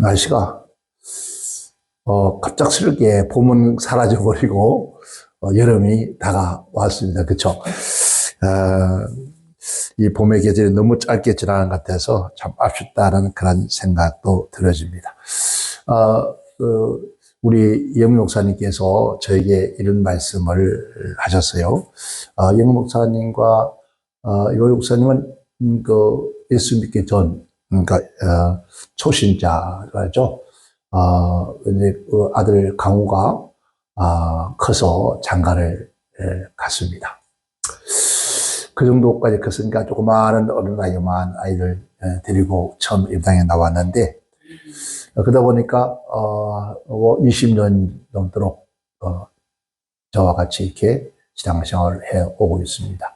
날씨가 갑작스럽게 봄은 사라져버리고 여름이 다가왔습니다. 그렇죠? 이 봄의 계절이 너무 짧게 지나는 것 같아서 참 아쉽다는 그런 생각도 들어집니다. 우리 영 목사님께서 저에게 이런 말씀을 하셨어요. 영 목사님과 요 목사님은 예수 믿기 전, 그러니까 초신자죠. 이제 그 아들 강우가 커서 장가를 갔습니다. 그 정도까지 컸으니까 조그마한 어린 나이만 아이를 데리고 처음 입당에 나왔는데, 그러다 보니까 20년 넘도록 저와 같이 이렇게 신앙생활을 해오고 있습니다.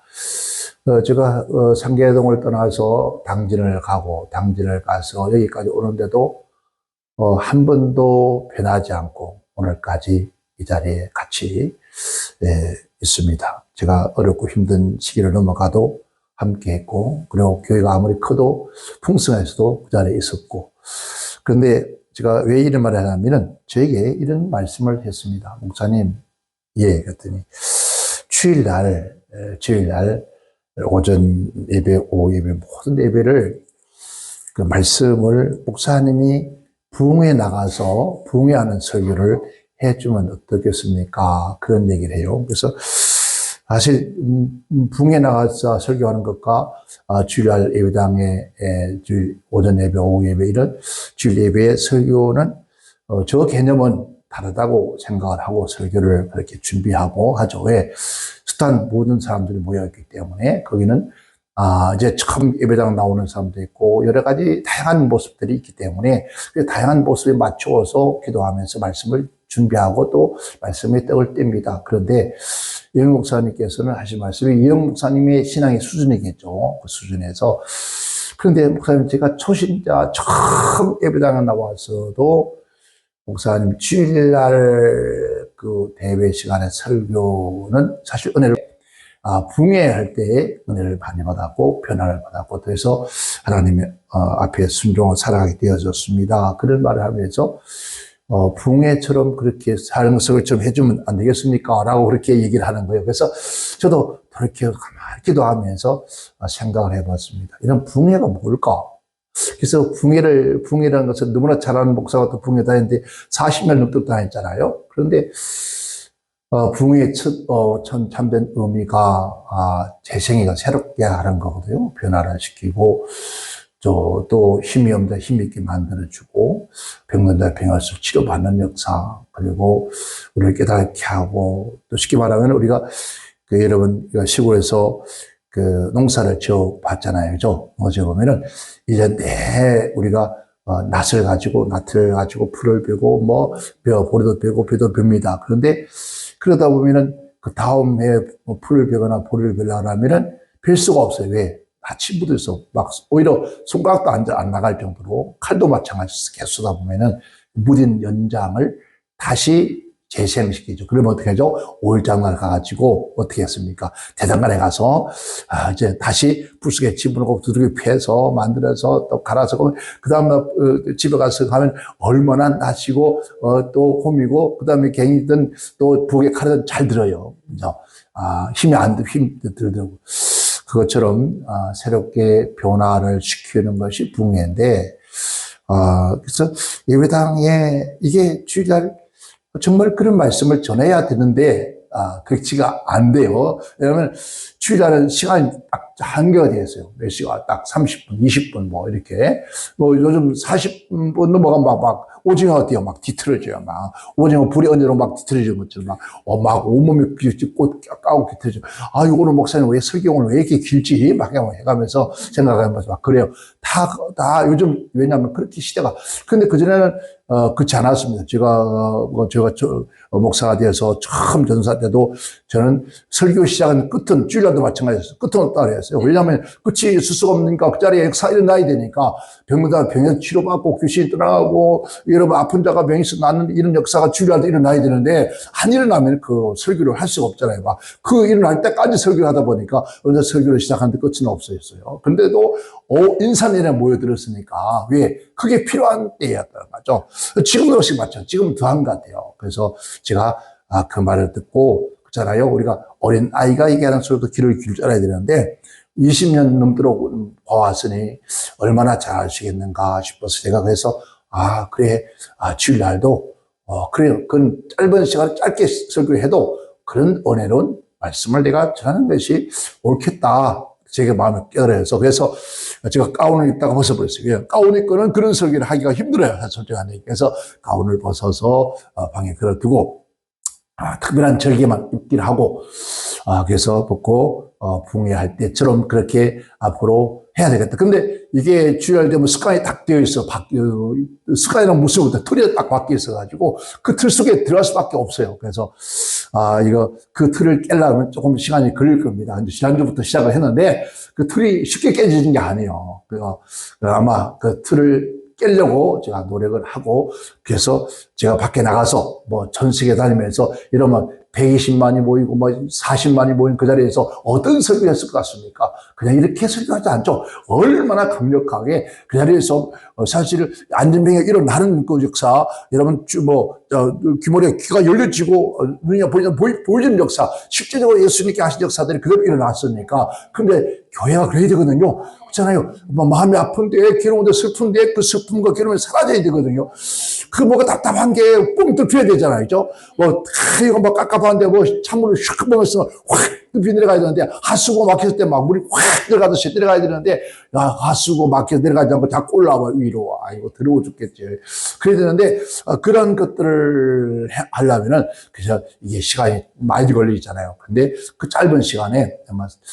제가 상계동을 떠나서 당진을 가서 여기까지 오는데도 한 번도 변하지 않고 오늘까지 이 자리에 같이 있습니다. 제가 어렵고 힘든 시기를 넘어가도 함께 했고, 그리고 교회가 아무리 커도 풍성해서도 그 자리에 있었고. 그런데 제가 왜 이런 말을 하냐면은 저에게 이런 말씀을 했습니다. 목사님, 예, 그랬더니 주일날 오전 예배, 오후 예배, 모든 예배를 그 말씀을 목사님이 부흥회 나가서 부흥회하는 설교를 해주면 어떻겠습니까? 그런 얘기를 해요. 그래서 사실 부흥회 나가서 설교하는 것과 주일날 예배당에 오전 예배, 오후 예배 이런 주일 예배의 설교는 저 개념은 다르다고 생각을 하고 설교를 그렇게 준비하고 하죠. 왜? 숱한 모든 사람들이 모여있기 때문에 거기는 이제 처음 예배당 나오는 사람도 있고 여러 가지 다양한 모습들이 있기 때문에 그 다양한 모습에 맞추어서 기도하면서 말씀을 준비하고 또 말씀의 떡을 뗍니다. 그런데 이영 목사님께서는 하신 말씀이 이영 목사님의 신앙의 수준이겠죠. 그 수준에서. 그런데 목사님, 제가 초신자 처음 예배당에 나와서도 목사님 주일날 그 대회 시간에 설교는 사실 은혜를 부흥회할 때에 은혜를 많이 받았고 변화를 받았고 그래서 하나님의 앞에 순종을 살아가게 되어졌습니다. 그런 말을 하면서 부흥회처럼 그렇게 설교처럼 해주면 안 되겠습니까? 라고 그렇게 얘기를 하는 거예요. 그래서 저도 그렇게 가만히 기도하면서 생각을 해봤습니다. 이런 부흥회가 뭘까? 그래서 부흥회라는 것은 너무나 잘 아는 목사가 또 부흥회 다녔는데 40년 넘도록 다녔잖아요. 그런데 부흥회의 첫 참된 의미가 재생이가 새롭게 하는 거거든요. 변화를 시키고 또 힘이 없는 데 힘 있게 만들어주고 병든 데 병을 치료받는 역사, 그리고 우리를 깨닫게 하고, 또 쉽게 말하면 우리가 여러분 시골에서 농사를 지어 봤잖아요. 그죠? 어제 보면은 이제 우리가 나틀을 가지고 풀을 베고 보리도 베고 배도 뵭니다. 그런데 그러다 보면은 그 다음 해에 풀을 베거나 보리를 베려고 하면은 벨 수가 없어요. 왜? 밭이 묻어서 오히려 손가락도 안 나갈 정도로, 칼도 마찬가지로 계속 쏘다 보면은 무딘 연장을 다시 재생시키죠. 그러면 어떻게 하죠? 오일장날 가가지고 어떻게 했습니까? 대장간에 가서 이제 다시 불쑥에 집어넣고 두들겨 패서 만들어서 또 갈아서 그 다음날 집에 가서 가면 얼마나 나시고 또 홈이고 그 다음에 갱이든 또 부엌에 칼이든 잘 들어요. 그죠? 힘 들더라고. 그것처럼 새롭게 변화를 시키는 것이 부흥회인데, 그래서 예배당에 이게 주일날 정말 그런 말씀을 전해야 되는데 그렇지가 안 돼요. 왜냐하면 주일날은 시간이 딱 한계가 되어 있어요. 몇 시간 딱 30분, 20분 이렇게 요즘 40분 넘어가면 막 오징어가 뛰어 막 뒤틀어져요. 막 오징어 불이 언제로 막 뒤틀어지는 것처럼 막 온몸이 꽃 까고 뒤틀어져. 이거는 목사님 왜 설교는 왜 이렇게 길지? 막 해가면서 생각하면서 막 그래요. 다 요즘 왜냐하면 그렇게 시대가. 근데 그전에는 그렇지 않았습니다. 제가 목사가 되어서 처음 전사 때도 저는 설교 시작은 끝은 주일날 주일날도 마찬가지였어요. 끝은 없다 그랬어요. 왜냐하면 끝이 있을 수가 없으니까 그 자리에 역사 일어나야 되니까 병마다 병에 치료받고 귀신이 떠나가고 여러분 아픈 자가 병에서 낫는 이런 역사가 주일날도 일어나야 되는데 안 일어나면 그 설교를 할 수가 없잖아요. 막 그 일어날 때까지 설교를 하다 보니까 언제 설교를 시작하는데 끝은 없어졌어요. 근데도 인산인에 모여들었으니까 왜? 그게 필요한 때였다는 거죠. 지금도 역시 마찬가지. 지금 더한 것 같아요. 그래서 제가 그 말을 듣고 그렇잖아요. 우리가 어린 아이가 얘기하는 소리도 귀를 기울여야 되는데 20년 넘도록 봐왔으니 얼마나 잘 아시겠는가 싶어서 제가 그래서 그래 주일날도 그래요. 그건 짧은 시간을 짧게 설교해도 그런 은혜로운 말씀을 내가 전하는 것이 옳겠다. 제게 마음을 깨달아서 그래서 제가 가운을 입다가 벗어버렸어요. 가운 입고는 그런 설교를 하기가 힘들어요. 솔직히. 그래서 가운을 벗어서 방에 걸어두고 특별한 절개만 입기를 하고 그래서 벗고 붕괴할 때처럼 그렇게 앞으로 해야 되겠다. 근데 이게 주일날 되면 습관이 딱 되어 있어. 습관이랑 무슨 틀이 딱 바뀌어 있어가지고 그 틀 속에 들어갈 수밖에 없어요. 그래서 그 틀을 깨려면 조금 시간이 걸릴 겁니다. 근데 지난주부터 시작을 했는데 그 틀이 쉽게 깨지는 게 아니에요. 아마 그 틀을 깨려고 제가 노력을 하고 그래서 제가 밖에 나가서 뭐 전 세계 다니면서 이러면 120만이 모이고 뭐 40만이 모인 그 자리에서 어떤 설교를 했을 것 같습니까? 그냥 이렇게 설교하지 않죠. 얼마나 강력하게 그 자리에서 사실 안전병이 일어나는 그 역사, 여러분 귀머리에 귀가 열려지고 눈이 보이는 역사, 실제적으로 예수님께 하신 역사들이 그대로 일어났으니까. 근데 교회가 그래야 되거든요. 그렇잖아요. 마음이 아픈데, 괴로운데, 슬픈데 그 슬픔과 괴로움이 사라져야 되거든요. 그 뭐가 답답한 게 뻥 뚫혀야 되잖아요. 그죠? 이거 깝깝한데 찬물을 슉 먹었으면 확 뚫히 내려가야 되는데, 하수구 막혔을 때 막 물이 확 들어가듯이 내려가야 되는데, 하수구 막혀서 내려가지 않고 자꾸 올라와 위로. 이거 더러워 죽겠지. 그래야 되는데, 그런 것들을 하려면은, 그래서 이게 시간이 많이 걸리잖아요. 근데 그 짧은 시간에,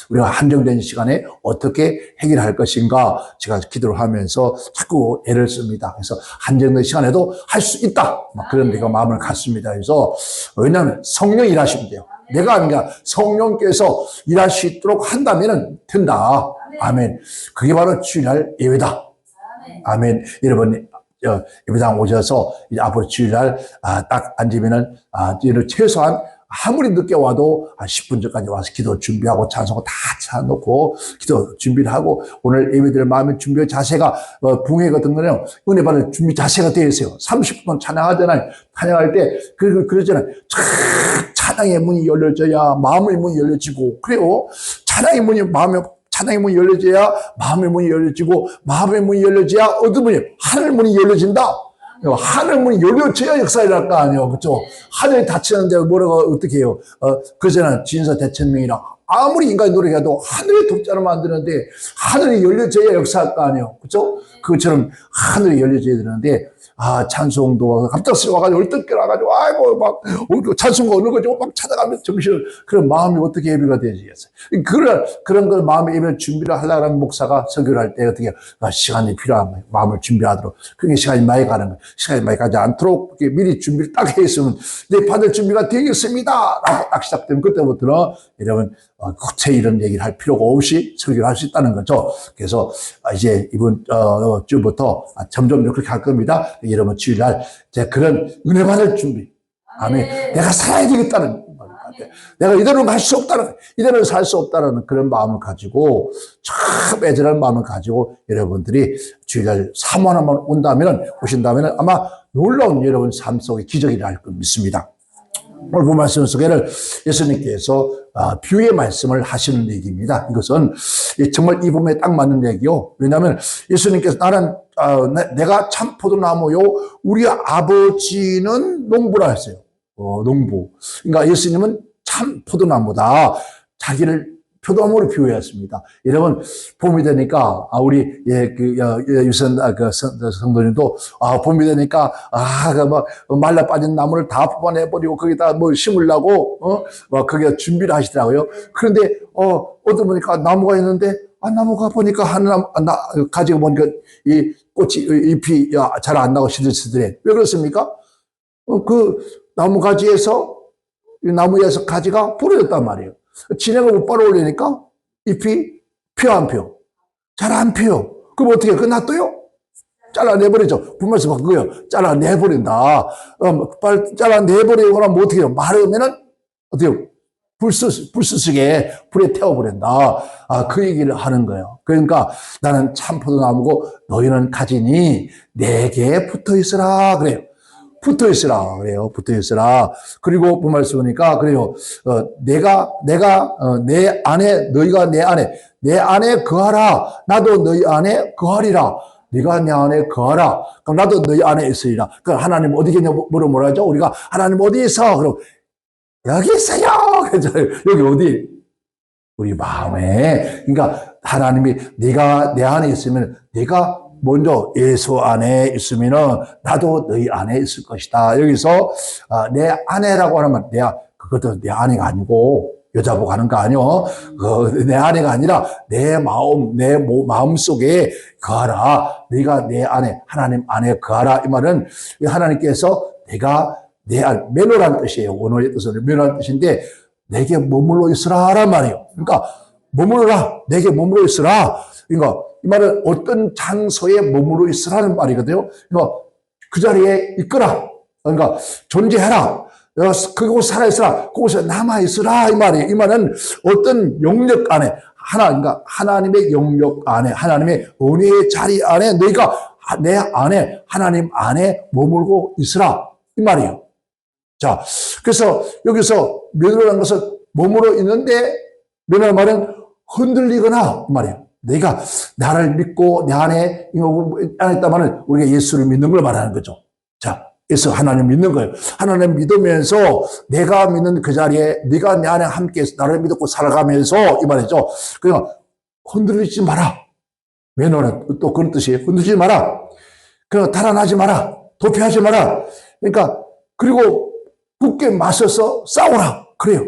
우리가 한정된 시간에 어떻게 해결할 것인가, 제가 기도를 하면서 자꾸 애를 씁니다. 그래서 한정된 시간에도 할 수 있다. 그런 내가 마음을 갖습니다. 그래서, 왜냐하면 성령이 일하시면 돼요. 내가 아니라 성령께서 일할 수 있도록 한다면 된다. 아멘. 그게 바로 주일날 예배다. 아멘. 여러분, 예배당 오셔서 이제 앞으로 주일날 딱 앉으면은 최소한 아무리 늦게 와도 한 10분 전까지 와서 기도 준비하고 찬송을 다 차놓고 기도 준비를 하고 오늘 예배드릴 마음의 준비의 자세가 붕괴 같은 거는 은혜 받을 준비 자세가 되어 있어요. 30분 찬양하잖아요. 찬양할 때 그러잖아요. 찬양의 문이 열려져야 마음의 문이 열려지고 그래요. 찬양의 문이 열려져야 마음의 문이 열려지고 마음의 문이 열려져야 어떤 문이 하늘 문이 열려진다. 하늘 문이 열려져야 역사가 일어날 거 아니에요. 그렇죠? 하늘이 닫히는데 뭐라고 어떻게 해요? 그전에 진사 대천명이라 아무리 인간이 노력해도 하늘의 독자를 만드는데 하늘이 열려져야 역사할 거 아니에요. 그렇죠? 그것처럼 하늘이 열려져야 되는데 찬송도 갑작스레 와가지고 얼떨결 와가지고 찬송가 어느 거죠? 막 찾아가면서 정신을 그런 마음이 어떻게 예배가 되지겠어요? 그런 걸 마음의 예배를 준비를 하려는 목사가 설교를 할 때 어떻게 시간이 필요한 거예요. 마음을 준비하도록. 그게 시간이 많이 가는 거예요. 시간이 많이 가지 않도록 미리 준비를 딱 해 있으면 내 받을 준비가 되겠습니다. 라고 딱 시작되면 그때부터는 여러분 구체 이런 얘기를 할 필요가 없이 설교를 할 수 있다는 거죠. 그래서 이제 이번 주부터 점점 그렇게 할 겁니다. 여러분 주일날 그런 은혜 받을 준비. 아멘. 내가 살아야 되겠다는 말 같아요. 내가 이대로는 할 수 없다는, 이대로는 살 수 없다는 그런 마음을 가지고 참 애절한 마음을 가지고 여러분들이 주일날 사모 하나만 오신다면 아마 놀라운 여러분 삶 속에 기적이 일어날 걸 믿습니다. 오늘 본 말씀 속에는 예수님께서 비유의 말씀을 하시는 얘기입니다. 이것은 정말 이 부분에 딱 맞는 얘기요. 왜냐하면 예수님께서 내가 참 포도나무요, 우리 아버지는 농부라 했어요. 농부. 그러니까 예수님은 참 포도나무다. 자기를 포도나무로 비유했습니다. 여러분, 봄이 되니까, 우리, 유선, 성도님도, 봄이 되니까, 말라 빠진 나무를 다 뽑아내버리고, 거기다 심으려고, 거기다 준비를 하시더라고요. 그런데, 어디 보니까 나무가 있는데, 나무가 보니까 가지고 보니까 이 꽃이, 잎이 잘 안 나고 시들시들해. 왜 그렇습니까? 그 나무 가지에서, 이 나무에서 가지가 부러졌단 말이에요. 진액을 못 빨아 올리니까 잎이 피어 안 피어? 잘 안 피어. 그럼 어떻게 해요? 그거 놔둬요? 잘라내버리죠. 분말서 그거요. 잘라내버린다. 잘라내버리고 나면 어떻게 해요? 마르면은 어떻게 해요? 불스스게 불에 태워버린다. 그 얘기를 하는 거예요. 그러니까 나는 참포도나무고 너희는 가지니 내게 붙어있으라 그래요. 붙어있으라 그래요. 붙어있으라. 그리고 분말서 보니까 그래요. 내가 내 안에 너희가 내 안에 거하라. 나도 너희 안에 거하리라. 네가 내 안에 거하라. 그럼 나도 너희 안에 있으리라. 그럼 하나님 어디 계냐 뭐라 하죠? 우리가 하나님 어디 있어? 그럼 여기 있어요. 여기 어디? 우리 마음에. 그러니까 하나님이 네가 내 안에 있으면 네가 먼저 예수 안에 있으면은 나도 너희 안에 있을 것이다. 여기서 내 아내라고 하면 그것도 내 아내가 아니고 여자 보고 하는 거 아니요. 내 아내가 아니라 내 마음 속에 거하라. 네가 내 안에 하나님 안에 거하라. 이 말은 하나님께서 내가 내 안, 매너란 뜻이에요. 원어의 뜻은 매너란 뜻인데 내게 머물러 있으라란 말이에요. 그러니까 머물러라. 내게 머물러 있으라. 그러니까 이 말은 어떤 장소에 머물러 있으라는 말이거든요. 그러니까 그 자리에 있거라. 그러니까 존재해라. 그곳 살아있으라. 그곳에 남아있으라. 이 말이에요. 이 말은 어떤 영역 안에 그러니까 하나님의 영역 안에 하나님의 은혜의 자리 안에 너희가 내 안에 하나님 안에 머물고 있으라. 이 말이에요. 자, 그래서 여기서 면허라는 것은 머물러 있는데 면허의 말은 흔들리거나 말이에요. 내가 나를 믿고 내 안에 있다면은 우리가 예수를 믿는 걸 말하는 거죠. 자, 그래서 하나님 믿는 거예요. 하나님 믿으면서 내가 믿는 그 자리에 네가 내 안에 함께 나를 믿고 살아가면서 이 말이죠. 그냥 흔들리지 마라. 면허는 또 그런 뜻이에요. 흔들리지 마라. 그냥 달아나지 마라. 도피하지 마라. 그러니까 그리고 굳게 맞서서 싸우라. 그래요.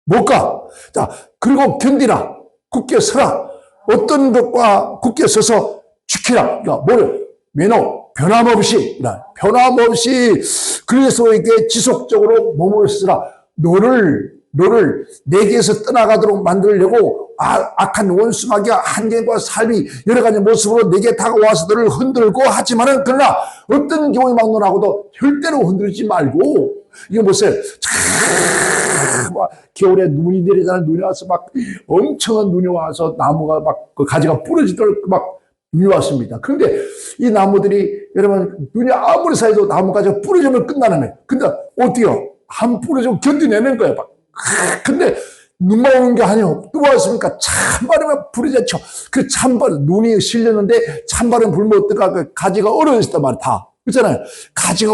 못 가. 자, 그리고 견디라. 굳게 서라. 어떤 것과 굳게 서서 지키라. 그러니까 뭐를? 변함없이. 그래서 이게 지속적으로 몸을 쓰라. 너를 내게서 떠나가도록 만들려고 악한 원수마귀와 한계과 삶이 여러 가지 모습으로 내게 다가와서 너를 흔들고 하지만은 그러나 어떤 경우에 막론하고도 절대로 흔들지 말고 이게 보세요. 겨울에 눈이 내리잖아요. 눈이 와서 막 엄청난 눈이 와서 나무가 막 그 가지가 부러지도록 막 눈이 왔습니다. 그런데 이 나무들이 여러분 눈이 아무리 쌓여도 나무 가지가 부러지면 끝나는 거예요. 근데 어때요? 한 부러지면 견디내는 거예요. 막. 근데 눈만 오는 게 아니에요. 또 왔습니까? 찬바람에 불이 졌죠. 그 찬바람, 눈이 실렸는데 찬바람 불면 어떡하, 그 가지가 얼어있단 말이야, 다. 그렇잖아요. 가지가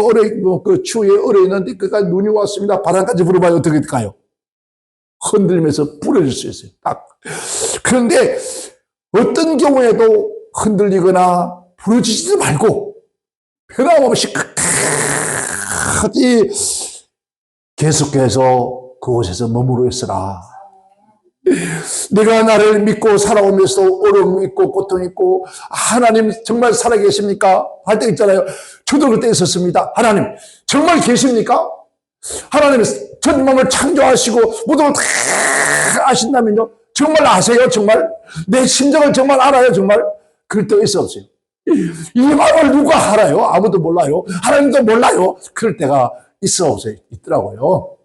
그 추위에 얼어있는데, 그까지 눈이 왔습니다. 바람까지 불어봐야 어떻게 될까요? 흔들면서 부러질 수 있어요. 딱. 그런데 어떤 경우에도 흔들리거나 부러지지도 말고, 변함없이 끝까지 계속해서 그곳에서 머무르 있으라. 내가 나를 믿고 살아오면서 어려움 있고 고통 있고 하나님 정말 살아계십니까? 할 때 있잖아요. 저도 그때 있었습니다. 하나님 정말 계십니까? 하나님 전 마음을 창조하시고 모든 걸 다 아신다면요. 정말 아세요? 정말? 내 심정을 정말 알아요? 정말? 그럴 때가 있었어요. 이 마음을 누가 알아요? 아무도 몰라요. 하나님도 몰라요. 그럴 때가 있더라고요.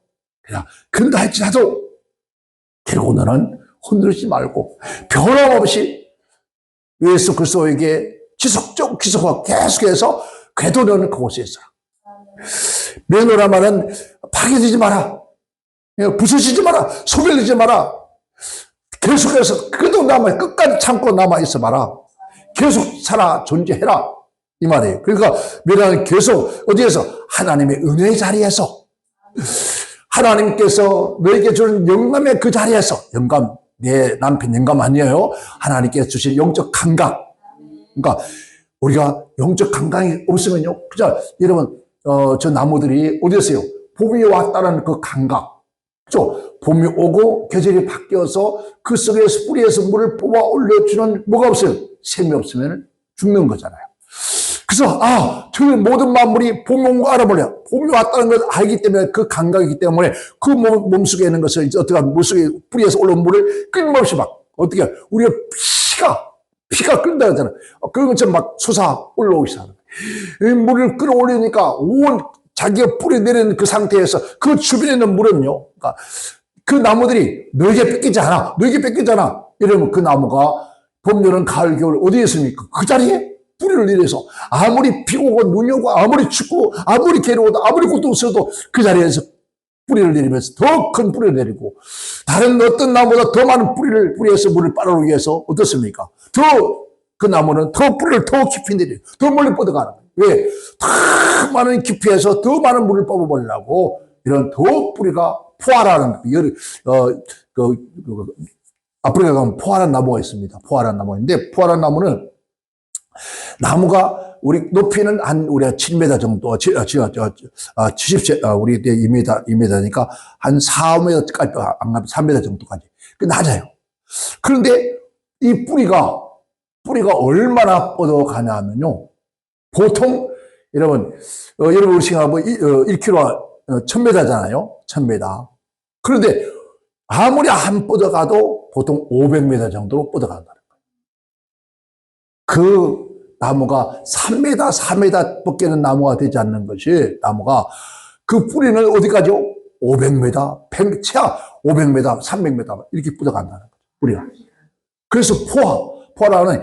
그냥 그런다 할지라도 결국 너는 흔들지 말고 변함없이 예수 그리스도에게 지속하고 계속해서 그래도 너는 그곳에 있어라. 면허라 말은 파괴되지 마라. 부서지지 마라. 소멸되지 마라. 계속해서 그래도 끝까지 참고 남아있어 봐라. 계속 살아 존재해라. 이 말이에요. 그러니까 면허는 계속 어디에서? 하나님의 은혜의 자리에서 하나님께서 너에게 주는 영감의 그 자리에서 영감, 내 남편 영감 아니에요. 하나님께서 주신 영적 감각. 그러니까 우리가 영적 감각이 없으면요. 그죠? 여러분, 저 나무들이 어디였어요? 봄이 왔다는 그 감각. 그죠? 봄이 오고 계절이 바뀌어서 그 속에서 뿌리에서 물을 뽑아 올려주는 뭐가 없어요? 샘이 없으면 죽는 거잖아요. 그래서 저 모든 만물이 봄이 온 거 알아버려. 봄이 왔다는 걸 알기 때문에 그 감각이기 때문에 그 몸속에 있는 것을 이제 어떻게 하면 물속에 뿌리에서 올라온 물을 끊임없이 막 어떻게 우리가 피가 끓는다 그러잖아. 그런 것처럼 막 솟아 올라오기 시작하는 거야. 물을 끌어올리니까 온 자기가 뿌리 내리는 그 상태에서 그 주변에 있는 물은요. 그러니까 그 나무들이 너에게 뺏기지 않아. 이러면 그 나무가 봄, 여름, 가을, 겨울 어디에 있습니까? 그 자리에 뿌리를 내려서 아무리 비 오고 눈이 오고 아무리 춥고 아무리 괴로워도 아무리 고통스러워도 그 자리에서 뿌리를 내리면서 더 큰 뿌리를 내리고 다른 어떤 나무보다 더 많은 뿌리에서 물을 빨아오기 위해서 어떻습니까? 그 나무는 더 뿌리를 더 깊이 내리고 더 멀리 뻗어가는 거예요. 왜? 더 많은 깊이에서 더 많은 물을 뽑아보려고 이런 더 뿌리가 포화라는 아프리카 가면 포화란 나무가 있습니다. 포화란 나무인데 포화란 나무는 나무가 우리 높이는 한 우리가 7m 정도, 70, 우리 2m니까 한 4m까지, 안 가면 3m 정도까지. 그 낮아요. 그런데 이 뿌리가 얼마나 뻗어가냐 하면요. 보통, 여러분 우리 생각하면 1km, 1000m잖아요. 1000m. 그런데 아무리 안 뻗어가도 보통 500m 정도로 뻗어간다는 거예요. 그 나무가 3m, 4m 뻗기는 나무가 되지 않는 것이 나무가 그 뿌리는 어디까지요? 500m, 100, 최하 500m, 300m 이렇게 뻗어간다는 거죠. 뿌리가. 그래서 포화라는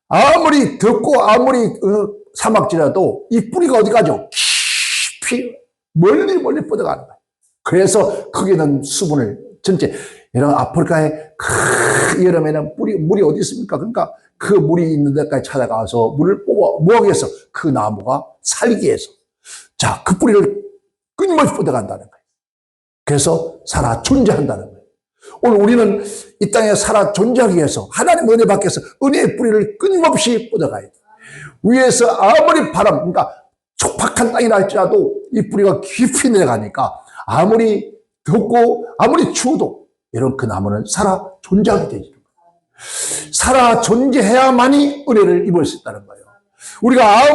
아무리 덥고 아무리 사막지라도 이 뿌리가 어디까지요? 깊이 멀리 뻗어가는 거예요. 그래서 거기는 수분을 전체 이런 아프리카의 큰 여름에는 물이 어디 있습니까? 그러니까 그 물이 있는 데까지 찾아가서 물을 모으기 위해서 그 나무가 살기 위해서 자, 그 뿌리를 끊임없이 뻗어간다는 거예요. 그래서 살아 존재한다는 거예요. 오늘 우리는 이 땅에 살아 존재하기 위해서 하나님 은혜 밖에서 은혜의 뿌리를 끊임없이 뻗어가야 돼요. 위에서 아무리 바람, 그러니까 촉박한 땅이라 할지라도 이 뿌리가 깊이 내려가니까 아무리 덥고 아무리 추워도 이런 그 나무는 살아 존재하게 되죠. 살아 존재해야만이 은혜를 입을 수 있다는 거예요. 우리가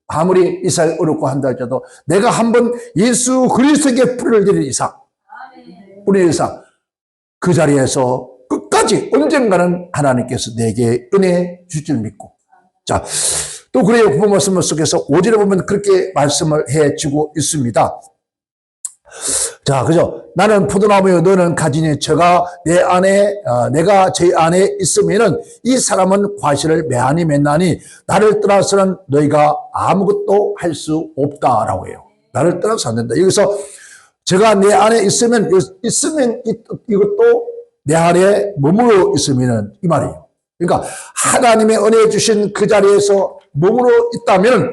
아무리 이상 어렵고 한다 할지라도 내가 한번 예수 그리스도에게 뿌리를 내린 이상, 뿌리는 이상 그 자리에서 끝까지 언젠가는 하나님께서 내게 은혜 주실 줄 믿고 자, 또 그래요. 그 말씀 속에서 5절에 보면 그렇게 말씀을 해주고 있습니다. 자, 그죠? 나는 포도나무요, 너는 가지니 저가 내가 제 안에 있으면은 이 사람은 과실을 매하니 맺나니 나를 떠나서는 너희가 아무것도 할 수 없다라고 해요. 나를 떠나서 안 된다. 여기서 제가 내 안에 있으면 이것도 내 안에 머물러 있으면은 이 말이에요. 그러니까 하나님의 은혜 주신 그 자리에서 머물러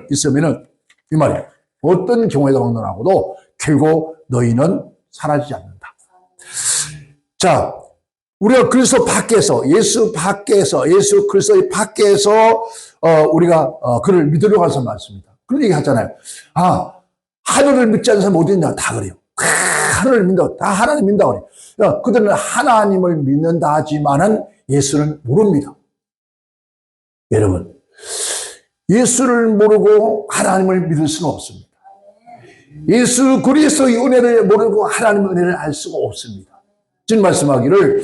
있으면은 이 말이에요. 어떤 경우에도 막론하고도 결국 너희는 사라지지 않는다. 자, 우리가 그리스도 밖에서, 예수 그리스도의 밖에서, 우리가, 그를 믿으려고 해서 말씀입니다. 그런 얘기 하잖아요. 하늘을 믿지 않는 사람 어디 있냐? 다 그래요. 하늘을 믿는다. 다 하나님 믿는다. 그래요. 그들은 하나님을 믿는다 하지만은 예수는 모릅니다. 여러분, 예수를 모르고 하나님을 믿을 수는 없습니다. 예수 그리스도의 은혜를 모르고 하나님의 은혜를 알 수가 없습니다. 지금 말씀하기를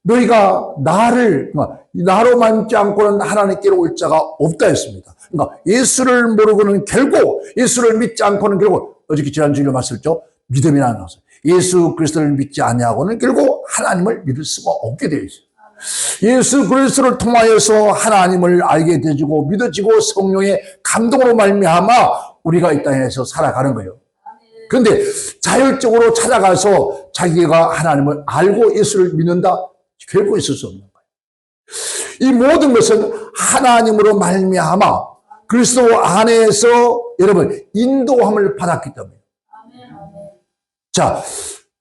너희가 나로 만지 않고는 하나님께로 올 자가 없다 했습니다. 그러니까 예수를 모르고는 결국 예수를 믿지 않고는 결국 어저께 지난주에 말씀했죠. 믿음이 안 나서 예수 그리스도를 믿지 아니하고는 결국 하나님을 믿을 수가 없게 되어 있어요. 예수 그리스도를 통하여서 하나님을 알게 되지고 믿어지고 성령의 감동으로 말미암아 우리가 이 땅에서 살아가는 거예요. 그런데 자율적으로 찾아가서 자기가 하나님을 알고 예수를 믿는다? 결코 있을 수 없는 거예요. 이 모든 것은 하나님으로 말미암아 그리스도 안에서 여러분 인도함을 받았기 때문에. 자,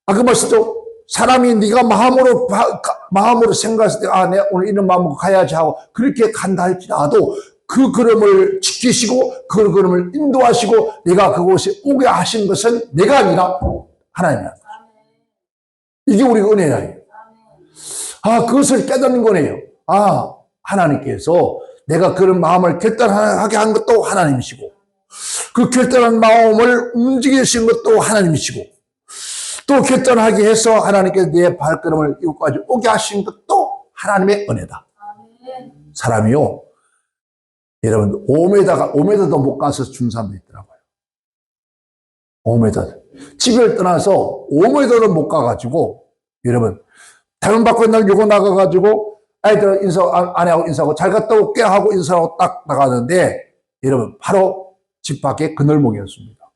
아까 말씀도 사람이 네가 마음으로 생각했을 때 내가 오늘 이런 마음으로 가야지 하고 그렇게 간다 할지라도 그 걸음을 지키시고 그 걸음을 인도하시고 내가 그곳에 오게 하신 것은 내가 아니라 하나님이다. 이게 우리가 은혜예요. 그것을 깨닫는 거네요. 하나님께서 내가 그런 마음을 결단하게 한 것도 하나님이시고, 그 결단한 마음을 움직이신 것도 하나님이시고, 또 결단하게 해서 하나님께서 내 발걸음을 이곳까지 오게 하신 것도 하나님의 은혜다. 사람이요, 여러분, 5m도 못 가서 준 사람도 있더라고요. 5m. 집을 떠나서 5m도 못 가가지고, 여러분, 다른 밖에 요거 나가가지고, 아이들 아내하고 인사하고, 잘 갔다 올게 하고 인사하고 딱 나가는데, 여러분, 바로 집 밖에 그늘목이었습니다.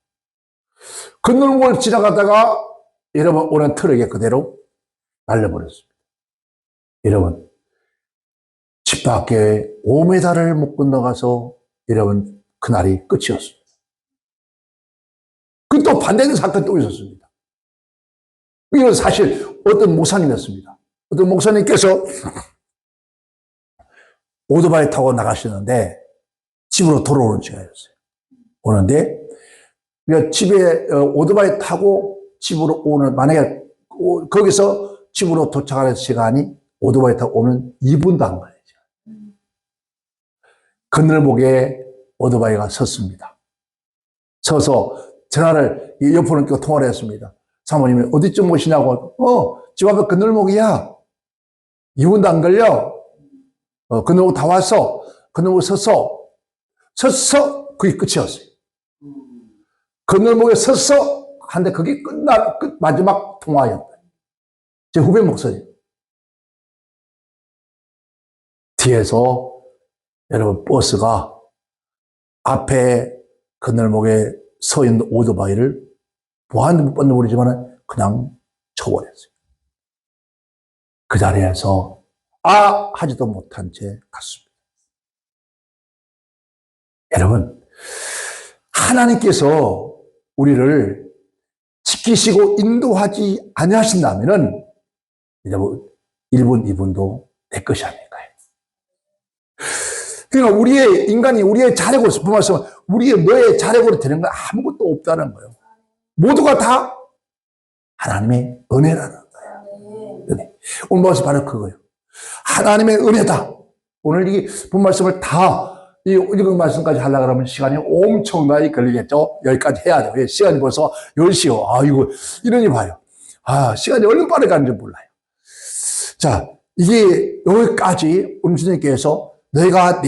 그늘목을 지나가다가, 여러분, 오는 트럭에 그대로 날려버렸습니다. 여러분, 집 밖에 5m를 못 건너가서, 여러분, 그날이 끝이었습니다. 그 또 반대된 사건이 또 있었습니다. 이건 사실 어떤 목사님이었습니다. 어떤 목사님께서 오토바이 타고 나가시는데 집으로 돌아오는 시간이었어요. 오는데 집에 오토바이 타고 집으로 오는, 만약에 거기서 집으로 도착하는 시간이 오토바이 타고 오면 2분도 안 걸려요. 그늘목에 오토바이가 섰습니다. 서서 전화를 옆으로 끼고 통화를 했습니다. 사모님이 어디쯤 오시냐고. 집 앞에 그늘목이야. 2분도 안 걸려. 그늘목 다 왔어. 그늘목 서서 그게 끝이었어요. 그늘목에 서서 한데 그게 마지막 통화였다. 제 후배 목소리. 뒤에서 여러분 버스가 앞에 그늘목에 서 있는 오토바이를 보았는지 못 봤는지 모르지만 그냥 쳐버렸어요. 그 자리에서 하지도 못한 채 갔습니다. 여러분, 하나님께서 우리를 지키시고 인도하지 아니하신다면은 여러분 1분 2분도 내 것이 아닐까요? 그러니까 우리의 자력으로, 그 말씀은 너의 자력으로 되는 건 아무것도 없다는 거예요. 모두가 다 하나님의 은혜라는 거예요. 은혜. 오늘 말씀 바로 그거예요. 하나님의 은혜다. 오늘 이 본 말씀을 다 읽은 말씀까지 하려고 하면 시간이 엄청나게 걸리겠죠. 여기까지 해야 돼요. 시간이 벌써 10시요. 이거 이러니 봐요. 시간이 얼른 빠르게 가는지 몰라요. 자, 이게 여기까지 우리 주님께서 너희가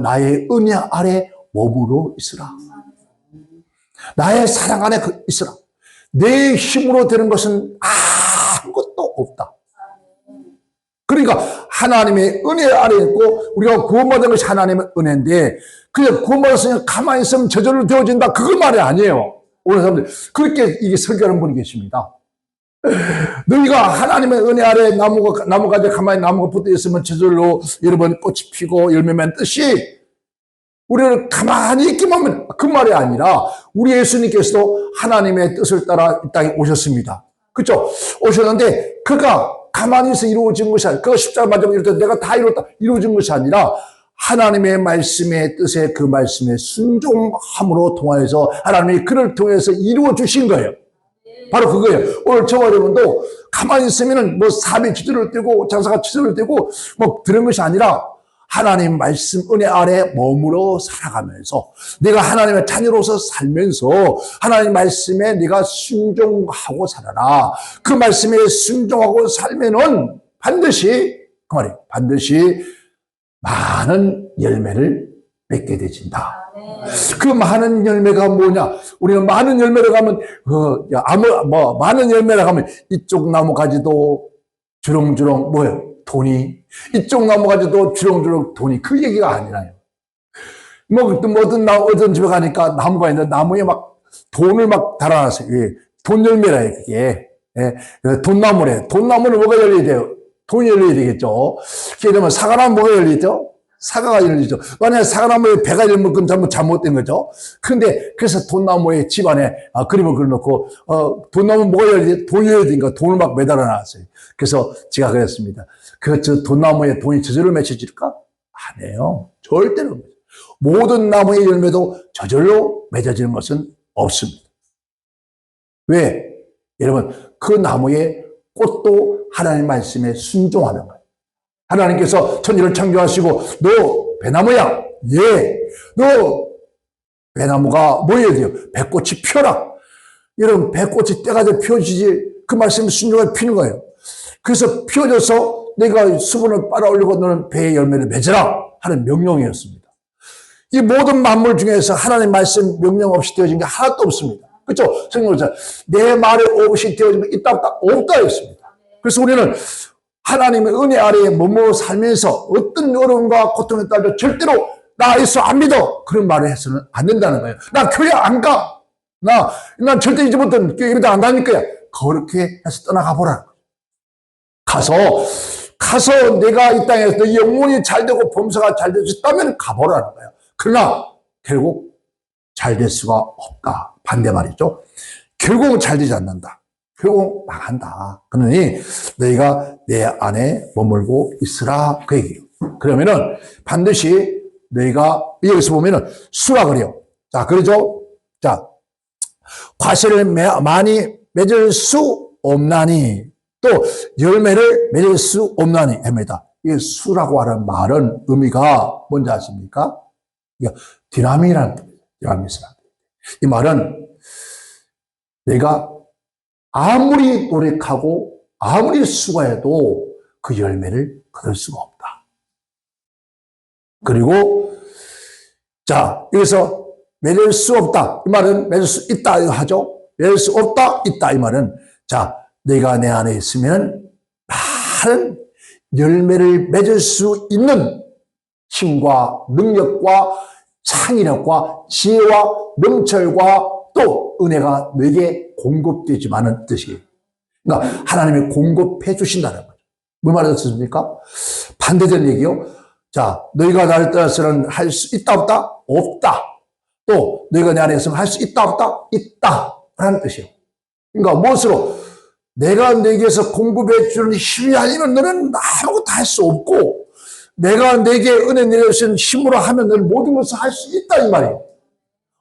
나의 은혜 아래 머무러 있으라. 나의 사랑 안에 있으라. 내 힘으로 되는 것은 아무것도 없다. 그러니까 하나님의 은혜 아래 있고 우리가 구원받은 것이 하나님의 은혜인데, 그냥 구원받았으면 가만히 있으면 저절로 되어진다, 그걸 말이 아니에요. 오늘 사람들 그렇게 이게 설교하는 분이 계십니다. 너희가 하나님의 은혜 아래 나무가지에 가만히 나무가 붙어 있으면 저절로 여러분 꽃이 피고 열매 맺듯이 우리를 가만히 있기만 하면, 그 말이 아니라 우리 예수님께서도 하나님의 뜻을 따라 이 땅에 오셨습니다. 그렇죠? 오셨는데 그가 가만히 있어 이루어진 것이 아니라, 그가 십자가 마지막에 이럴 때 내가 다 이루어진 것이 아니라 하나님의 말씀의 뜻에, 그 말씀에 순종함으로 통하여서 하나님이 그를 통해서 이루어 주신 거예요. 바로 그거예요. 오늘 저와 여러분도 가만히 있으면은 사업이 지도를 떼고 장사가 지도를 떼고 들은 것이 아니라 하나님 말씀 은혜 아래 머물러 살아가면서 내가 하나님의 자녀로서 살면서 하나님 말씀에 네가 순종하고 살아라. 그 말씀에 순종하고 살면은 반드시, 그 말이에요, 반드시 많은 열매를 맺게 되진다. 그 많은 열매가 뭐냐? 우리가 많은 열매를 하면, 많은 열매를 하면 이쪽 나무 가지도 주렁주렁 돈이, 이쪽 나무 가지도 주렁주렁 돈이, 그 얘기가 아니라요. 어떤 집에 가니까 나무가 있는데 나무에 돈을 달아놨어요. 돈 열매라요, 그게. 돈나무래. 돈나무는 뭐가 열려야 돼요? 돈이 열려야 되겠죠. 그러면 사과나무 뭐가 열리죠? 사과가 열리죠. 만약에 사과나무에 배가 열리면 그건 전부 잘못된 거죠. 근데 그래서 돈나무에 집안에 그림을 그려놓고 돈나무 뭐가 열리지? 돈이 열려야 되니까 돈을 매달아 놨어요. 그래서 제가 그랬습니다. 저 돈나무에 돈이 저절로 맺혀질까? 아니에요. 절대로. 모든 나무의 열매도 저절로 맺어지는 것은 없습니다. 왜? 여러분, 그 나무의 꽃도 하나님 말씀에 순종하는 거예요. 하나님께서 천지를 창조하시고 너 배나무야. 예. 너 배나무가 뭐 해야 돼요? 배꽃이 피어라. 여러분 배꽃이 때가 돼 피어지지 그 말씀을 순종하게 피는 거예요. 그래서 피어져서 내가 수분을 빨아올리고 너는 배의 열매를 맺으라 하는 명령이었습니다. 이 모든 만물 중에서 하나님의 말씀 명령 없이 되어진 게 하나도 없습니다. 그렇죠? 성경에서 내 말에 없이 되어진 게 있다 없다 없다 했습니다. 그래서 우리는 하나님의 은혜 아래에 머물러 살면서 어떤 어려움과 고통에 따라 절대로 나 예수 안 믿어 그런 말을 해서는 안 된다는 거예요. 나 교회 안 가. 난 절대 이제 못한 교회 이러다 안 다닐 거야. 그렇게 해서 떠나가 보라. 가서 내가 이 땅에서 너 영혼이 잘 되고 범사가 잘 될 수 있다면 가보라는 거예요. 그러나 결국 잘 될 수가 없다. 반대 말이죠. 결국은 잘 되지 않는다. 결국 망한다. 그러니 너희가 내 안에 머물고 있으라 그 얘기예요. 그러면은 반드시 너희가 여기서 보면은 수라 그래요. 자, 그러죠? 자, 과실을 많이 맺을 수 없나니 또 열매를 맺을 수 없나니 합니다. 이 수라고 하는 말은 의미가 뭔지 아십니까? 디나미라는 뜻입니다. 이 말은 내가 아무리 노력하고 아무리 수고해도 그 열매를 거둘 수가 없다. 그리고 자 여기서 맺을 수 없다 이 말은 맺을 수 있다 하죠. 맺을 수 없다 있다 이 말은 자 내가 내 안에 있으면 많은 열매를 맺을 수 있는 힘과 능력과 창의력과 지혜와 명철과 또 은혜가 너에게 공급되지만은 뜻이에요. 그러니까 하나님이 공급해 주신다는 거죠. 뭐 말했습니까? 반대된 얘기요. 자, 너희가 나를 떠나서는 할 수 있다 없다? 없다. 또 너희가 내 안에 있으면 할 수 있다 없다? 있다. 라는 뜻이에요. 그러니까 무엇으로? 내가 너에게서 공급해 주는 힘이 아니면 너는 아무것도 할 수 없고 내가 내게 은혜 내려주신 힘으로 하면 너는 모든 것을 할 수 있다 이 말이에요.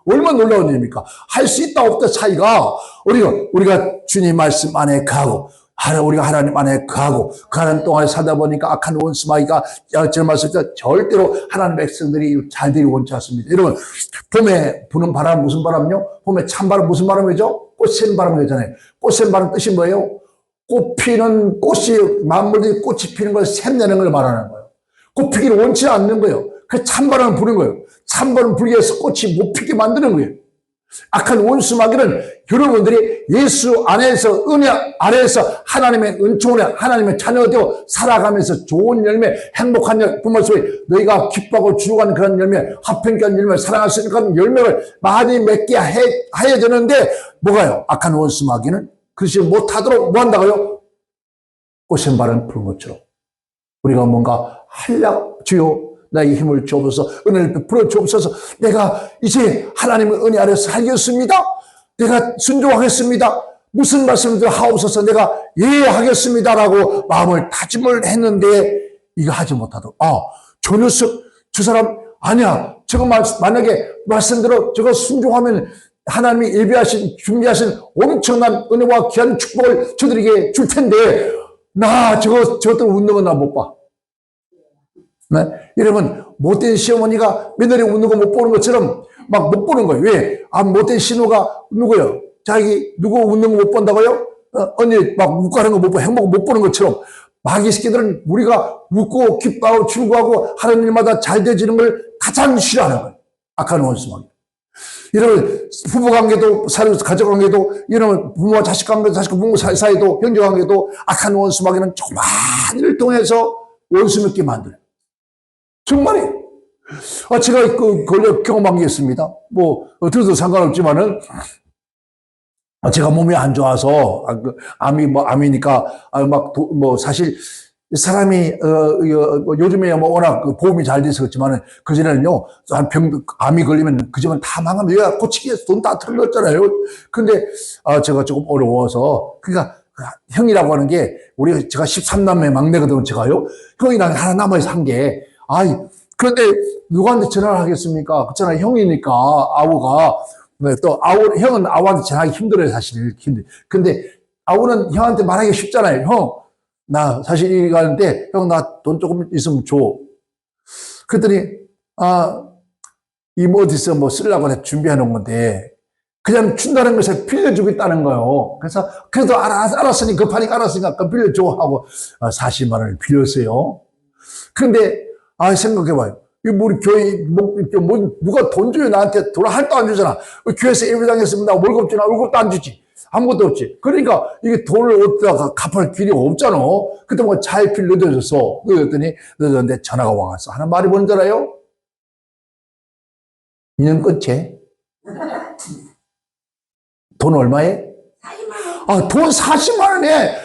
얼마나 놀라운 일입니까? 할 수 있다 없다 차이가 우리가 주님 말씀 안에 가고 우리가 하나님 안에 가고 그 하나님 동안에 살다 보니까 악한 원수마귀가 저 말씀 절대로 하나님 백성들이 잘 되기 원치 않습니다. 여러분 봄에 부는 바람 무슨 바람요? 봄에 찬바람 무슨 바람이죠? 꽃샘 바람이잖아요. 꽃샘 바람 뜻이 뭐예요? 꽃 피는 꽃이 만물들이 꽃이 피는 걸 샘내는 걸 말하는 거예요. 꽃 피기를 원치 않는 거예요. 그 찬바람을 부는 거예요. 찬바람 불게 해서 꽃이 못 피게 만드는 거예요. 악한 원수마귀는 여러분들이 예수 안에서 은혜 아래에서 하나님의 은총으로 하나님의 자녀가 되어 살아가면서 좋은 열매, 행복한 열매, 부모 속에 너희가 기뻐하고 주고가는 그런 열매, 화평한 열매, 사랑할 수 있는 그런 열매를 많이 맺게 해야 되는데 뭐가요? 악한 원수마귀는 그것이 못하도록 뭐 한다고요? 꽃샘 바람 부는 것처럼 우리가 뭔가 주요 나에게 힘을 주옵소서 은혜를 베풀어 주옵소서 내가 이제 하나님의 은혜 아래서 살겠습니다. 내가 순종하겠습니다. 무슨 말씀을 하옵소서 내가 예하겠습니다라고 마음을 다짐을 했는데 이거 하지 못하도록 저 녀석 저 사람 아니야 저거 만약에 말씀대로 저거 순종하면 하나님이 예비하신 준비하신 엄청난 은혜와 귀한 축복을 저들에게 줄 텐데 나 저것들 웃는 거 나 못 봐. 네? 여러분 못된 시어머니가 며느리 웃는 거 못 보는 것처럼 막 못 보는 거예요. 왜? 못된 신우가 누구요? 자기 누구 웃는 거 못 본다고요? 언니 막 웃고 하는 거 못 보고 행복 못 보는 것처럼 마귀 새끼들은 우리가 웃고 기뻐하고 즐거워하고 하는 일마다 잘 되지는 걸 가장 싫어하는 거예요. 악한 원수마귀. 여러분 부부관계도 가족관계도 여러분 부모와 자식관계도 자식과 부모 사이도 형제관계도 악한 원수마귀는 조그만 일을 통해서 원수 맺게 만들어요. 정말이에요. 제가 경험한 게 있습니다. 들어도 상관없지만은, 제가 몸이 안 좋아서, 암이니까, 사실, 사람이, 요즘에 워낙 보험이 잘 돼서 그렇지만은, 그전에는요, 암이 걸리면 그전엔 다 망하면, 얘가 고치기 위해서 돈 다 틀렸잖아요. 근데, 제가 조금 어려워서, 그러니까, 형이라고 하는 게, 제가 13남매 막내거든요, 제가요. 형이랑 하나 남아서 한 게, 그런데 누구한테 전화를 하겠습니까? 그렇잖아요. 형이니까, 아우가. 또, 형은 아우한테 전화하기 힘들어요, 사실. 근데, 아우는 형한테 말하기 쉽잖아요. 형, 나 사실 이 가는데, 형, 나 돈 조금 있으면 줘. 그랬더니, 이 뭐 어디서 뭐 쓰려고 준비해 놓은 건데, 그냥 준다는 것을 빌려주고 있다는 거예요. 그래서, 그래도 알았으니, 급하니까 알았으니까 빌려줘 하고, 40만 원을 빌렸어요. 그런데, 생각해봐요. 우리 교회, 누가 돈 줘요? 나한테 돈 할도 안 주잖아. 교회에서 예배당했으면 나 월급 주나? 월급도 안 주지. 아무것도 없지. 그러니까 이게 돈을 어디다가 갚을 길이 없잖아. 그때 뭐 차일필 늦어졌어. 그랬더니, 늦었는데 전화가 와서 하는 말이 뭔지 알아요? 2년 끝에 돈 얼마에? 40만 원. 돈 40만 원에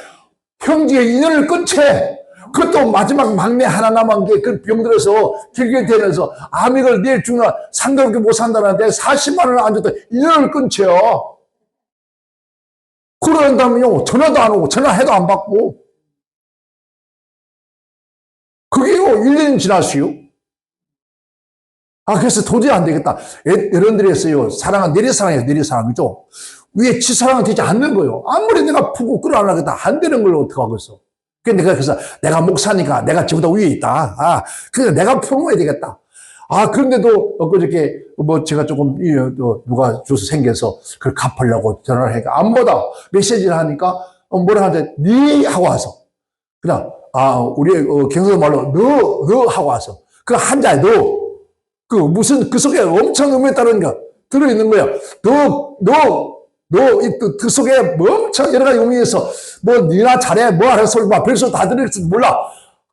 형제가 2년을 끝에 그것도 마지막 막내 하나 남은 게 그 병들어서 길게 되면서 아미를 내일 죽나 산다고 못 산다는데 40만 원을 안 줬다 2년을 끊쳐요. 그런다면요 전화도 안 오고 전화해도 안 받고 그게요 1년 지났어요. 그래서 도저히 안 되겠다. 여러분들이 했어요. 사랑은 내리사랑이에요. 내리사랑이죠. 위에 치사랑은 되지 않는 거예요. 아무리 내가 푸고 끌어안으려고 안 되는 걸 어떡하겠어. 그래서 내가 목사니까 내가 지보다 위에 있다. 그래서 내가 풀어야 되겠다. 그런데도 엊그저께 뭐 제가 조금 누가 줘서 생겨서 그걸 갚으려고 전화를 하니까 안 받아. 메시지를 하니까 뭐라 하는데 네 하고 와서 그냥 우리 경상도 말로 너 하고 와서 그 한자에 너 그 속에 엄청 의미에 따른 거 들어있는 거야. 그 속에 엄청 여러 가지 의미가 있어. 뭐, 니나 잘해, 뭐 하는 소리, 막, 별소 다 들을지 몰라.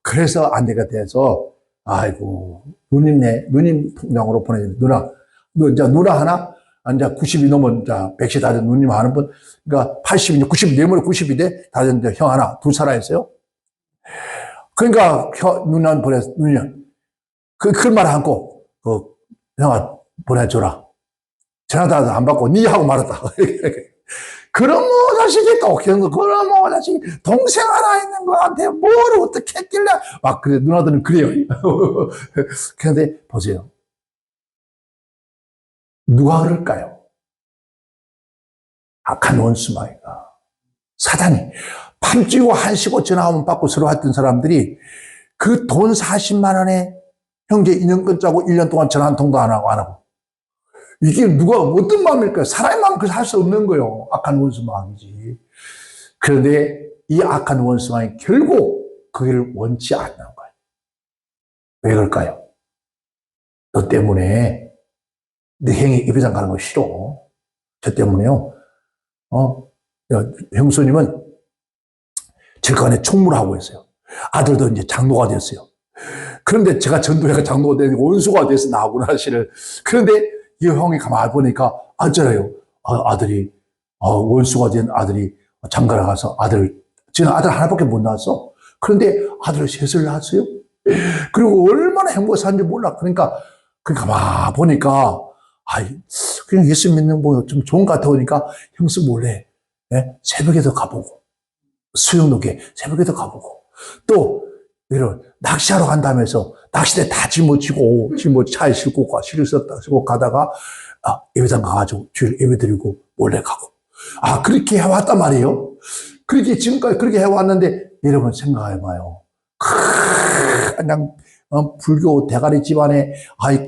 그래서 안 되게 돼서, 아이고, 누님 통장으로 보내주면, 누나 하나? 이제 90이 넘은, 이제 100시 다 된 누님 하는 분, 그러니까 80이, 90, 내물에 90이 돼? 다 됐는데, 형 하나, 둘 살아있어요? 그러니까, 누나 보내서, 누님, 그 말 하고, 형아, 보내줘라. 전화도 안 받고, 니 하고 말았다. 그럼 뭐 자식이 또, 그럼 뭐 자식이 동생 하나 있는 거한테 뭘 어떻게 했길래. 그래, 누나들은 그래요. 그런데 보세요. 누가 그럴까요? 악한 원수마이가. 사단이. 밤지고 한시고 전화 한번 받고 서로 했던 사람들이 그 돈 40만 원에 형제 인연 끊자고 1년 동안 전화 한 통도 안 하고. 이게 누가 어떤 마음일까요? 사람의 마음 그래서 할 수 없는 거예요. 악한 원수 마음이지. 그런데 이 악한 원수 마음이 결국 그걸 원치 않는 거예요. 왜 그럴까요? 너 때문에 내 형이 예배당 가는 거 싫어. 저 때문에요. 형수님은 질간에 총무를 하고 있어요. 아들도 이제 장로가 됐어요. 그런데 제가 전도회가 장로가 되고 원수가 돼서 나오구나, 사실은. 그런데 이 형이 가만히 보니까, 앉잖아요. 아들이, 원수가 된 아들이 장가를 가서 지금 아들 하나밖에 못 낳았어. 그런데 아들을 셋을 낳았어요. 그리고 얼마나 행복해 사는지 몰라. 그러니까 가만히 보니까, 그냥 예수 믿는 뭐 좀 좋은 것 같아 보니까 형수 몰래, 새벽에도 가보고, 수영록에 새벽에도 가보고, 또, 이런 낚시하러 간다면서 낚시대 다 짊어지고 차에 싣고 싣고 가다가 예배당 가가지고 주일 예배 드리고 몰래 가고 그렇게 해왔단 말이에요. 그렇게 지금까지 그렇게 해왔는데 여러분 생각해봐요. 그냥 불교 대가리 집안에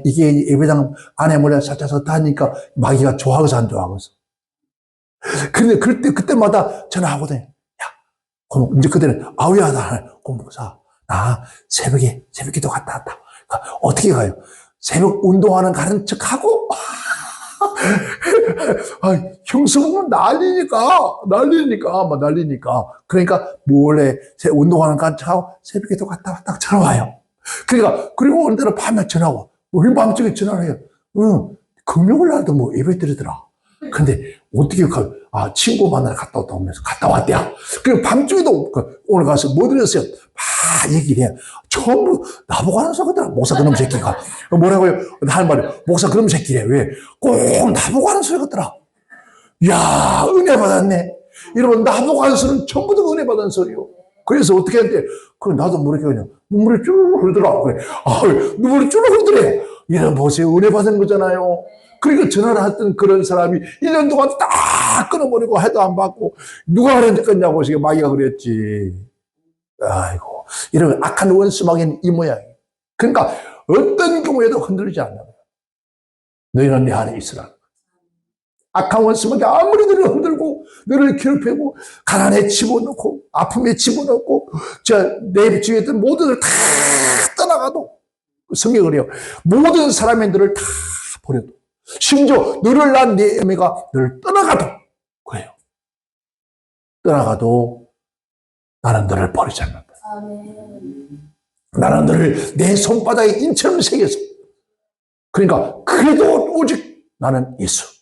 이게 예배당 안에 몰래 살짝살짝 하니까 마귀가 좋아하고서 안 좋아하고서. 근데 그때마다 전화하거든요. 야, 이제 그때는 아우야 나 공부사 새벽 기도 갔다 왔다. 어떻게 가요? 새벽 운동하는 가는 척하고? 형수 보면 난리니까. 그러니까 몰래 운동하는 가는 척하고 새벽 기도 갔다 왔다 전화와요. 그러니까, 그리고 어느 때는 밤에 전화와. 우리 밤중에 전화를 해요. 금요일 날도 뭐 예배 드리더라. 근데 어떻게 친구 만나러 갔다 왔다 오면서 갔다 왔대요. 그리고 밤중에도 오늘 가서 뭐 드렸어요? 얘기를 해요. 전부 나보고 하는 소리더라. 목사 그놈 새끼가. 뭐라고요? 하는 말이 목사 그놈 새끼래. 왜? 꼭 나보고 하는 소리 같더라. 이야, 은혜 받았네. 여러분, 나보고 하는 소리는 전부 다 은혜 받은 소리요. 그래서 어떻게 했는데, 그럼 나도 모르게 그냥 눈물이 쭉 흐르더라. 그래. 눈물이 쭉 흐르더래. 이런 보세요. 은혜 받은 거잖아요. 그러니까 전화를 했던 그런 사람이 1년 동안 딱 끊어버리고 해도 안 받고 누가 그랬냐고 지금 마귀가 그랬지. 아이고, 이런 악한 원수막인 이 모양이에요. 그러니까 어떤 경우에도 흔들리지 않는 거예요. 너희는 내 안에 있으라. 악한 원수막이 아무리 너를 흔들고 너를 괴롭히고 가난에 집어넣고 아픔에 집어넣고 내 주위에 있던 모두들 다 떠나가도 성경이 그래요. 모든 사람의 너를 다 버려도 심지어 너를 낳은 네 어미가 너를 떠나가도 그래요. 떠나가도 나는 너를 버리지 않는다. 나는 너를 내 손바닥에 인처럼 새겨서 그러니까 그래도 오직 나는 예수.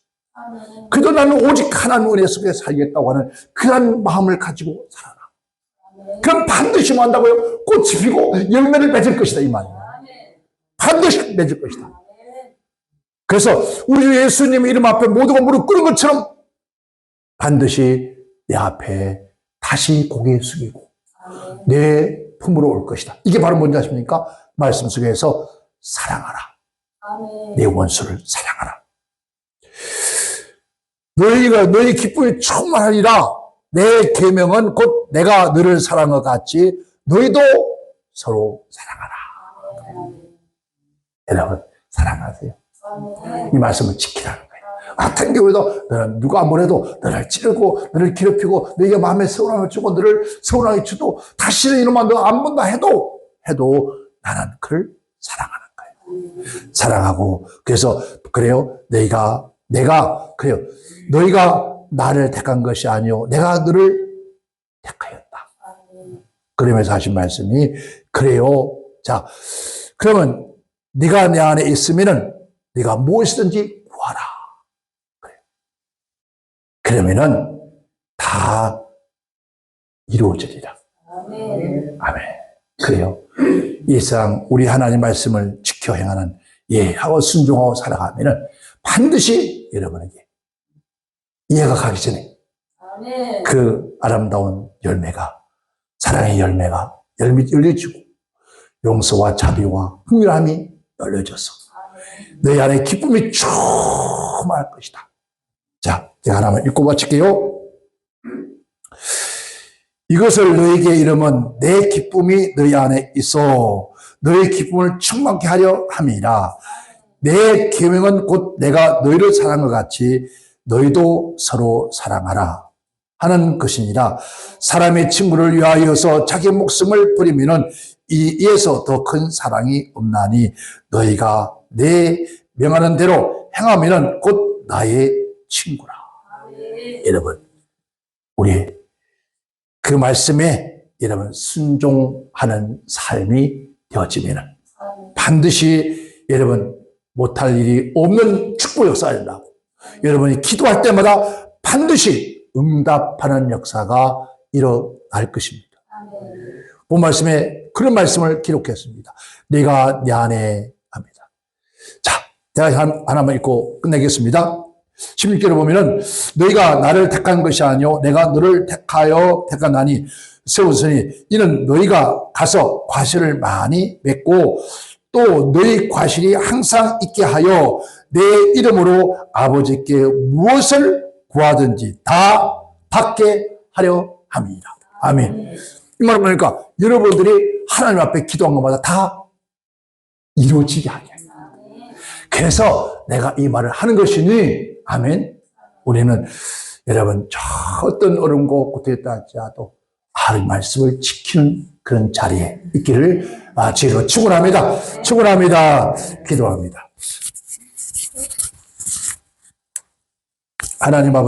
그래도 나는 오직 하나님 은혜 속에 살겠다고 하는 그런 마음을 가지고 살아라. 그럼 반드시 뭐 한다고요? 꽃이 피고 열매를 맺을 것이다 이 말이에요. 반드시 맺을 것이다. 그래서 우리 주 예수님 이름 앞에 모두가 무릎 꿇은 것처럼 반드시 내 앞에 다시 고개 숙이고 내 품으로 올 것이다. 이게 바로 뭔지 아십니까? 말씀 속에서 사랑하라. 내 원수를 사랑하라. 너희 기쁨이 충만하리라. 내 계명은 곧 내가 너를 사랑한 것 같이 너희도 서로 사랑하라. 여러분 사랑하세요. 이 말씀을 지키라는 거예요. 악한 경우에도 너는 누가 뭐래도 너를 찌르고 너를 괴롭히고 너희가 마음에 서운함을 주고 너를 서운하게 주도 다시는 이놈아 너 안 본다 해도 나는 그를 사랑하는 거예요. 사랑하고 그래서 그래요. 내가 그래요. 너희가 나를 택한 것이 아니요 내가 너를 택하였다. 그러면서 하신 말씀이 그래요. 자, 그러면 네가 내 안에 있으면은 네가 무엇이든지 구하라. 그래요. 그러면은 다 이루어지리라. 아멘. 그래요. 이 세상 우리 하나님 말씀을 지켜 행하는 예하고 순종하고 살아가면은 반드시 여러분에게 이해가 가기 전에 그 아름다운 열매가 사랑의 열매가 열려지고 용서와 자비와 긍휼함이 열려져서 너희 안에 기쁨이 충만할 것이다. 자, 제가 하나만 읽고 마칠게요. 이것을 너희에게 이르면 내 기쁨이 너희 안에 있어 너희 기쁨을 충만케 하려 함이라. 내 계명은 곧 내가 너희를 사랑한 것 같이 너희도 서로 사랑하라 하는 것이니라. 사람의 친구를 위하여서 자기 목숨을 버리면은 이에서 더 큰 사랑이 없나니 너희가 내 명하는 대로 행하면은 곧 나의 친구라. 여러분, 우리 그 말씀에 여러분 순종하는 삶이 되어지면은 반드시 여러분 못할 일이 없는 축복 역사가 일어나고 여러분이 기도할 때마다 반드시 응답하는 역사가 일어날 것입니다. 본 말씀에 그런 말씀을 기록했습니다. 네가 내 안에 합니다. 자, 제가 하나만 읽고 끝내겠습니다. 16절에 보면은 너희가 나를 택한 것이 아니요 내가 너를 택하여 택하나니 세웠으니 이는 너희가 가서 과실을 많이 맺고 또 너희 과실이 항상 있게 하여 내 이름으로 아버지께 무엇을 구하든지 다 받게 하려 함이라. 아멘. 이 말은 뭐니까 여러분들이 하나님 앞에 기도한 것마다 다 이루어지게 하게. 그래서 내가 이 말을 하는 것이니 아멘. 우리는 여러분 저 어떤 어려움과 고통에 따지라도 하나님 말씀을 지키는 그런 자리에 있기를 주로 축원합니다. 축원합니다. 기도합니다. 하나님 아버지